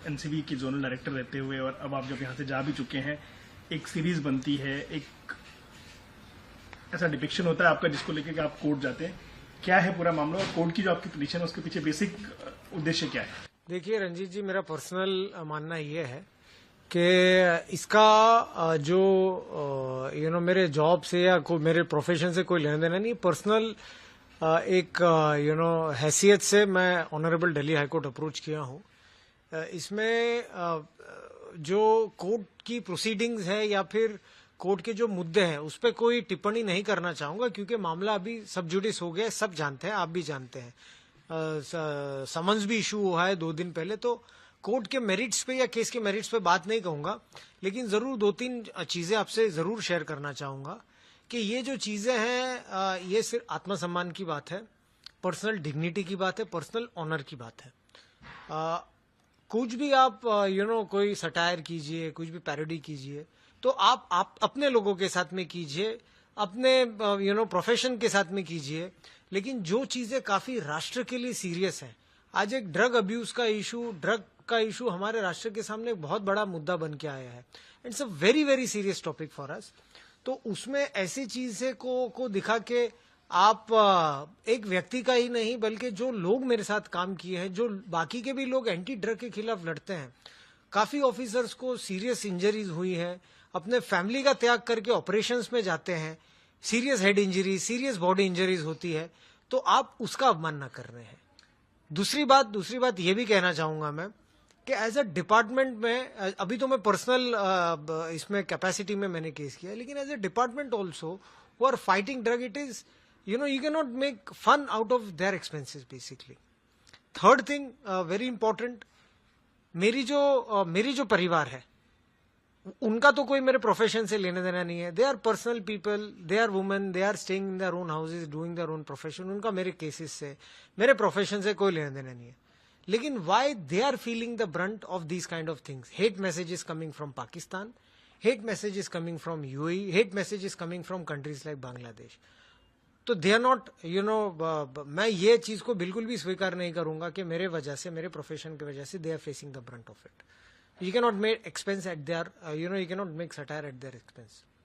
NCB के zonal director रहते हुए और अब आप जब यहाँ से जा भी चुके हैं, एक सीरीज बनती है, एक ऐसा डिपिक्शन होता है आपका जिसको लेकर आप कोर्ट जाते हैं, क्या है पूरा मामला और कोर्ट की जो आपकी पिटीशन है उसके पीछे बेसिक उद्देश्य क्या है? देखिए रंजीत जी, मेरा पर्सनल मानना ये है कि इसका जो मेरे जॉब से या मेरे प्रोफेशन से कोई लेना देना नहीं, पर्सनल एक हैसियत से मैं honourable Delhi high court approach किया हूँ। इसमें जो कोर्ट की प्रोसीडिंग्स है या फिर कोर्ट के जो मुद्दे हैं उस पर कोई टिप्पणी नहीं करना चाहूंगा, क्योंकि मामला अभी सब जुडिस हो गया है, सब जानते हैं, आप भी जानते हैं। समन्स भी इशू हुआ है 2 दिन पहले, तो कोर्ट के मेरिट्स पे या केस के मेरिट्स पे बात नहीं कहूंगा, लेकिन जरूर 2-3 चीजें आपसे जरूर शेयर करना चाहूंगा कि ये जो चीजें हैं ये सिर्फ आत्मसम्मान की बात है, पर्सनल डिग्निटी की बात है, पर्सनल ऑनर की बात है। कुछ भी आप कोई सटायर कीजिए, कुछ भी पैरोडी कीजिए, तो आप अपने लोगों के साथ में कीजिए, अपने प्रोफेशन के साथ में कीजिए, लेकिन जो चीजें काफी राष्ट्र के लिए सीरियस हैं, आज एक ड्रग अब्यूज का इशू हमारे राष्ट्र के सामने एक बहुत बड़ा मुद्दा बन के आया है। It's a very very serious topic for us. तो उसमें ऐसी चीजें को दिखा के आप एक व्यक्ति का ही नहीं बल्कि जो लोग मेरे साथ काम किए हैं, जो बाकी के भी लोग एंटी ड्रग के खिलाफ लड़ते हैं, काफी ऑफिसर्स को सीरियस इंजरीज हुई है, अपने फैमिली का त्याग करके ऑपरेशंस में जाते हैं, serious head injury, serious body injuries होती है, तो आप उसका अवमानना कर रहे हैं। दूसरी बात ये भी कहना चाहूंगा मैं कि एज अ डिपार्टमेंट में, अभी तो मैं पर्सनल इसमें कैपेसिटी में मैंने केस किया, लेकिन as a department also who are fighting drug, it is, you cannot make fun out of their expenses basically. Third thing, very important, मेरी जो परिवार है उनका तो कोई मेरे प्रोफेशन से लेने देना नहीं है। They are personal people, they are women, they are staying in their own houses, doing their own profession, उनका मेरे केसेस से, मेरे प्रोफेशन से कोई लेना देना नहीं है। लेकिन why they are feeling the brunt of these kind of things? Hate messages coming from Pakistan, hate messages coming from UAE, hate messages coming from countries like Bangladesh. तो they are not, मैं ये चीज को बिल्कुल भी स्वीकार नहीं करूंगा कि मेरे वजह से, मेरे प्रोफेशन की वजह से they are facing the brunt of it. You cannot make expense at their, you cannot make satire at their expense.